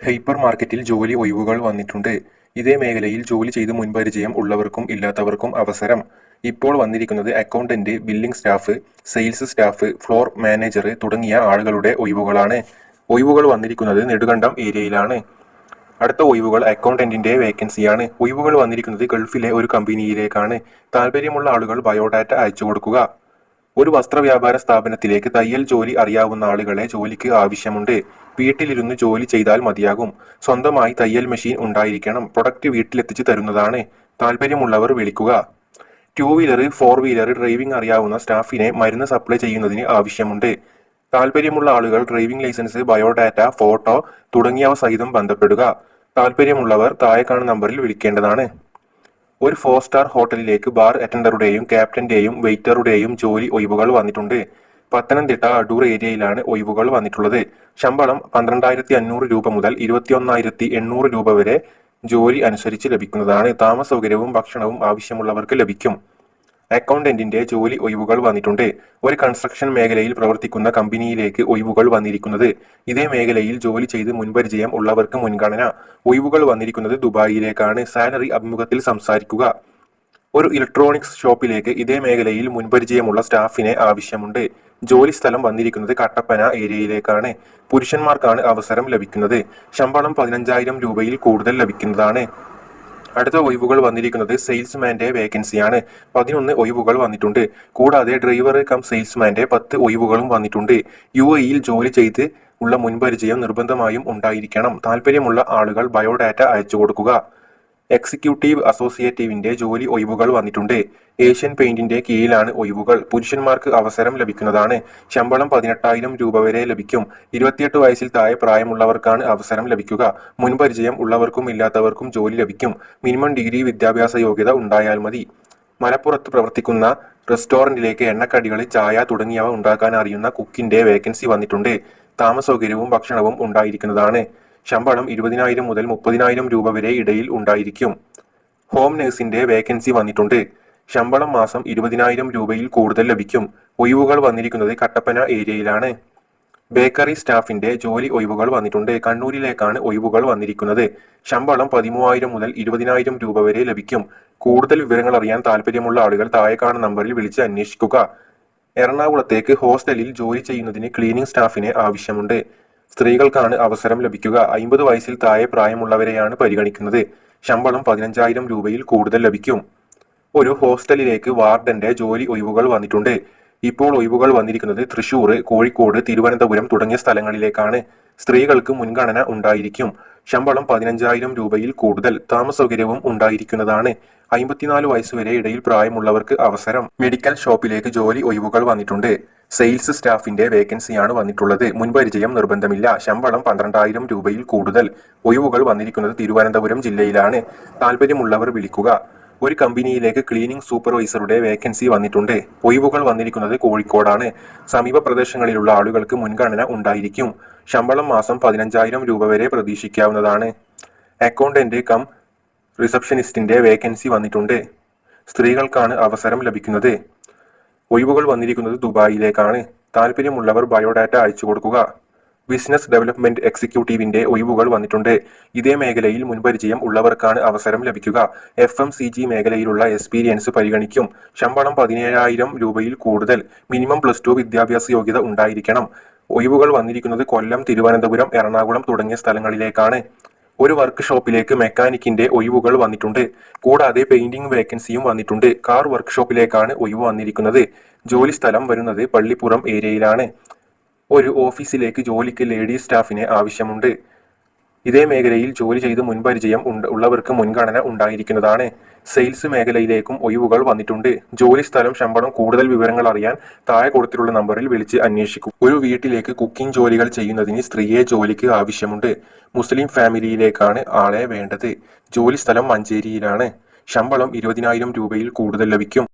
Hyper മാർക്കറ്റിൽ ജോലി ഒഴിവുകൾ വന്നിട്ടുണ്ട്. ഇതേ മേഖലയിൽ ജോലി ചെയ്ത് മുൻപരിചയം ഉള്ളവർക്കും ഇല്ലാത്തവർക്കും അവസരം. ഇപ്പോൾ വന്നിരിക്കുന്നത് accountant, billing staff, sales staff, floor manager തുടങ്ങിയ ആളുകളുടെ ഒഴിവുകളാണ്. ഒഴിവുകൾ വന്നിരിക്കുന്നത് നെടുങ്കണ്ടം ഏരിയയിലാണ്. അടുത്ത ഒഴിവുകൾ അക്കൗണ്ടന്റിന്റെ വേക്കൻസിയാണ്. ഒഴിവുകൾ വന്നിരിക്കുന്നത് ഗൾഫിലെ ഒരു കമ്പനിയിലേക്കാണ്. താല്പര്യമുള്ള ആളുകൾ ബയോഡാറ്റ അയച്ചു കൊടുക്കുക. ഒരു വസ്ത്രവ്യാപാര സ്ഥാപനത്തിലേക്ക് തയ്യൽ ജോലി അറിയാവുന്ന ആളുകളെ ജോലിക്ക് ആവശ്യമുണ്ട്. വീട്ടിലിരുന്ന് ജോലി ചെയ്താൽ മതിയാകും. സ്വന്തമായി തയ്യൽ മെഷീൻ ഉണ്ടായിരിക്കണം. പ്രൊഡക്റ്റ് വീട്ടിലെത്തിച്ച് തരുന്നതാണ്. താല്പര്യമുള്ളവർ വിളിക്കുക. 2 വീലർ, 4 വീലർ ഡ്രൈവിംഗ് അറിയാവുന്ന സ്റ്റാഫിനെ മരുന്ന് സപ്ലൈ ചെയ്യുന്നതിന് ആവശ്യമുണ്ട്. താല്പര്യമുള്ള ആളുകൾ ഡ്രൈവിംഗ് ലൈസൻസ്, ബയോഡാറ്റ, ഫോട്ടോ തുടങ്ങിയവ സഹിതം ബന്ധപ്പെടുക. താല്പര്യമുള്ളവർ താഴെ കാണുന്ന നമ്പറിൽ വിളിക്കേണ്ടതാണ്. ഒരു 4 സ്റ്റാർ ഹോട്ടലിലേക്ക് ബാർ അറ്റൻഡറുടെയും ക്യാപ്റ്റന്റെയും വെയിറ്ററുടെയും ജോലി ഒഴിവുകൾ വന്നിട്ടുണ്ട്. പത്തനംതിട്ട അടൂർ ഏരിയയിലാണ് ഒഴിവുകൾ വന്നിട്ടുള്ളത്. ശമ്പളം 12,500 രൂപ മുതൽ 21,800 രൂപ വരെ ജോലി അനുസരിച്ച് ലഭിക്കുന്നതാണ്. താമസ സൗകര്യവും ഭക്ഷണവും ആവശ്യമുള്ളവർക്ക് ലഭിക്കും. അക്കൗണ്ടന്റിന്റെ ജോലി ഒഴിവുകൾ വന്നിട്ടുണ്ട്. ഒരു കൺസ്ട്രക്ഷൻ മേഖലയിൽ പ്രവർത്തിക്കുന്ന കമ്പനിയിലേക്ക് ഒഴിവുകൾ വന്നിരിക്കുന്നത്. ഇതേ മേഖലയിൽ ജോലി ചെയ്ത് മുൻപരിചയം ഉള്ളവർക്ക് മുൻഗണന. ഒഴിവുകൾ വന്നിരിക്കുന്നത് ദുബായിലേക്കാണ്. സാലറി അഭിമുഖത്തിൽ സംസാരിക്കുക. ഒരു ഇലക്ട്രോണിക്സ് ഷോപ്പിലേക്ക് ഇതേ മേഖലയിൽ മുൻപരിചയമുള്ള സ്റ്റാഫിനെ ആവശ്യമുണ്ട്. ജോലി സ്ഥലം വന്നിരിക്കുന്നത് കട്ടപ്പന ഏരിയയിലേക്കാണ്. പുരുഷന്മാർക്കാണ് അവസരം ലഭിക്കുന്നത്. ശമ്പളം 15,000 രൂപയിൽ കൂടുതൽ ലഭിക്കുന്നതാണ്. അടുത്ത ഒഴിവുകൾ വന്നിരിക്കുന്നത് സെയിൽസ്മാന്റെ വേക്കൻസിയാണ്. 11 ഒഴിവുകൾ വന്നിട്ടുണ്ട്. കൂടാതെ ഡ്രൈവർ കം സെയിൽസ്മാന്റെ 10 ഒഴിവുകളും വന്നിട്ടുണ്ട്. UAE-യിൽ ജോലി ചെയ്ത് ഉള്ള മുൻപരിചയം നിർബന്ധമായും ഉണ്ടായിരിക്കണം. താല്പര്യമുള്ള ആളുകൾ ബയോഡാറ്റ അയച്ചു കൊടുക്കുക. എക്സിക്യൂട്ടീവ് അസോസിയേറ്റീവിന്റെ ജോലി ഒഴിവുകൾ വന്നിട്ടുണ്ട്. ഏഷ്യൻ പെയിന്റിന്റെ കീഴിലാണ് ഒഴിവുകൾ. പുരുഷന്മാർക്ക് അവസരം ലഭിക്കുന്നതാണ്. ശമ്പളം 18,000 രൂപ വരെ ലഭിക്കും. 28 വയസ്സിൽ താഴെ പ്രായമുള്ളവർക്കാണ് അവസരം ലഭിക്കുക. മുൻപരിചയം ഉള്ളവർക്കും ഇല്ലാത്തവർക്കും ജോലി ലഭിക്കും. മിനിമം ഡിഗ്രി വിദ്യാഭ്യാസ യോഗ്യത ഉണ്ടായാൽ മതി. മലപ്പുറത്ത് പ്രവർത്തിക്കുന്ന റെസ്റ്റോറന്റിലേക്ക് എണ്ണക്കടികൾ, ചായ തുടങ്ങിയവ ഉണ്ടാക്കാൻ അറിയുന്ന കുക്കിന്റെ വേക്കൻസി വന്നിട്ടുണ്ട്. താമസ സൗകര്യവും ഭക്ഷണവും ഉണ്ടായിരിക്കുന്നതാണ്. ശമ്പളം 20,000 മുതൽ 30,000 രൂപ വരെ ഇടയിൽ ഉണ്ടായിരിക്കും. ഹോം നഴ്സിന്റെ വേക്കൻസി വന്നിട്ടുണ്ട്. ശമ്പളം മാസം 20,000 രൂപയിൽ കൂടുതൽ ലഭിക്കും. ഒഴിവുകൾ വന്നിരിക്കുന്നത് കട്ടപ്പന ഏരിയയിലാണ്. ബേക്കറി സ്റ്റാഫിന്റെ ജോലി ഒഴിവുകൾ വന്നിട്ടുണ്ട്. കണ്ണൂരിലേക്കാണ് ഒഴിവുകൾ വന്നിരിക്കുന്നത്. ശമ്പളം 13,000 മുതൽ 20,000 രൂപ വരെ ലഭിക്കും. കൂടുതൽ വിവരങ്ങൾ അറിയാൻ താല്പര്യമുള്ള ആളുകൾ താഴെ കാണുന്ന നമ്പറിൽ വിളിച്ച് അന്വേഷിക്കുക. എറണാകുളത്തേക്ക് ഹോസ്റ്റലിൽ ജോലി ചെയ്യുന്നതിന് ക്ലീനിംഗ് സ്റ്റാഫിനെ ആവശ്യമുണ്ട്. സ്ത്രീകൾക്കാണ് അവസരം ലഭിക്കുക. 50 വയസ്സിൽ താഴെ പ്രായമുള്ളവരെയാണ് പരിഗണിക്കുന്നത്. ശമ്പളം 15,000 രൂപയിൽ കൂടുതൽ ലഭിക്കും. ഒരു ഹോസ്റ്റലിലേക്ക് വാർഡന്റെ ജോലി ഒഴിവുകൾ വന്നിട്ടുണ്ട്. ഇപ്പോൾ ഒഴിവുകൾ വന്നിരിക്കുന്നത് തൃശൂർ, കോഴിക്കോട്, തിരുവനന്തപുരം തുടങ്ങിയ സ്ഥലങ്ങളിലേക്കാണ്. സ്ത്രീകൾക്ക് മുൻഗണന ഉണ്ടായിരിക്കും. ശമ്പളം 15,000 രൂപയിൽ കൂടുതൽ. താമസ സൗകര്യവും ഉണ്ടായിരിക്കുന്നതാണ്. 54 വയസ്സുവരെ ഇടയിൽ പ്രായമുള്ളവർക്ക് അവസരം. മെഡിക്കൽ ഷോപ്പിലേക്ക് ജോലി ഒഴിവുകൾ വന്നിട്ടുണ്ട്. സെയിൽസ് സ്റ്റാഫിന്റെ വേക്കൻസിയാണ് വന്നിട്ടുള്ളത്. മുൻപരിചയം നിർബന്ധമില്ല. ശമ്പളം 12,000 രൂപയിൽ കൂടുതൽ. ഒഴിവുകൾ വന്നിരിക്കുന്നത് തിരുവനന്തപുരം ജില്ലയിലാണ്. താല്പര്യമുള്ളവർ വിളിക്കുക. ഒരു കമ്പനിയിലേക്ക് ക്ലീനിംഗ് സൂപ്പർവൈസറുടെ വേക്കൻസി വന്നിട്ടുണ്ട്. ഒഴിവുകൾ വന്നിരിക്കുന്നത് കോഴിക്കോടാണ്. സമീപ പ്രദേശങ്ങളിലുള്ള ആളുകൾക്ക് മുൻഗണന ഉണ്ടായിരിക്കും. ശമ്പളം മാസം 15,000 രൂപ വരെ പ്രതീക്ഷിക്കാവുന്നതാണ്. അക്കൗണ്ടന്റ് കം റിസപ്ഷനിസ്റ്റിന്റെ വേക്കൻസി വന്നിട്ടുണ്ട്. സ്ത്രീകൾക്കാണ് അവസരം ലഭിക്കുന്നത്. ഒഴിവുകൾ വന്നിരിക്കുന്നത് ദുബായിലേക്കാണ്. താല്പര്യമുള്ളവർ ബയോഡാറ്റ അയച്ചു കൊടുക്കുക. ബിസിനസ് ഡെവലപ്മെന്റ് എക്സിക്യൂട്ടീവിന്റെ ഒഴിവുകൾ വന്നിട്ടുണ്ട്. ഇതേ മേഖലയിൽ മുൻപരിചയം ഉള്ളവർക്കാണ് അവസരം ലഭിക്കുക. FMCG മേഖലയിലുള്ള എക്സ്പീരിയൻസ് പരിഗണിക്കും. ശമ്പളം 17,000 രൂപയിൽ കൂടുതൽ. മിനിമം +2 വിദ്യാഭ്യാസ യോഗ്യത ഉണ്ടായിരിക്കണം. ഒഴിവുകൾ വന്നിരിക്കുന്നത് കൊല്ലം, തിരുവനന്തപുരം, എറണാകുളം തുടങ്ങിയ സ്ഥലങ്ങളിലേക്കാണ്. ഒരു വർക്ക് ഷോപ്പിലേക്ക് മെക്കാനിക്കിന്റെ ഒഴിവുകൾ വന്നിട്ടുണ്ട്. കൂടാതെ പെയിന്റിംഗ് വേക്കൻസിയും വന്നിട്ടുണ്ട്. കാർ വർക്ക്ഷോപ്പിലേക്കാണ് ഒഴിവ് വന്നിരിക്കുന്നത്. ജോലി സ്ഥലം വരുന്നത് പള്ളിപ്പുറം ഏരിയയിലാണ്. ഒരു ഓഫീസിലേക്ക് ജോലിക്ക് ലേഡീസ് സ്റ്റാഫിനെ ആവശ്യമുണ്ട്. ഇതേ മേഖലയിൽ ജോലി ചെയ്ത് മുൻപരിചയം ഉള്ളവർക്ക് മുൻഗണന ഉണ്ടായിരിക്കുന്നതാണ്. സെയിൽസ് മേഖലയിലേക്കും ഒഴിവുകൾ വന്നിട്ടുണ്ട്. ജോലി സ്ഥലം, ശമ്പളം, കൂടുതൽ വിവരങ്ങൾ അറിയാൻ താഴെ കൊടുത്തിട്ടുള്ള നമ്പറിൽ വിളിച്ച് അന്വേഷിക്കും. ഒരു വീട്ടിലേക്ക് കുക്കിംഗ് ജോലികൾ ചെയ്യുന്നതിന് സ്ത്രീയെ ജോലിക്ക് ആവശ്യമുണ്ട്. മുസ്ലിം ഫാമിലിയിലേക്കാണ് ആളെ വേണ്ടത്. ജോലി സ്ഥലം മഞ്ചേരിയിലാണ്. ശമ്പളം 20,000 രൂപയിൽ കൂടുതൽ ലഭിക്കും.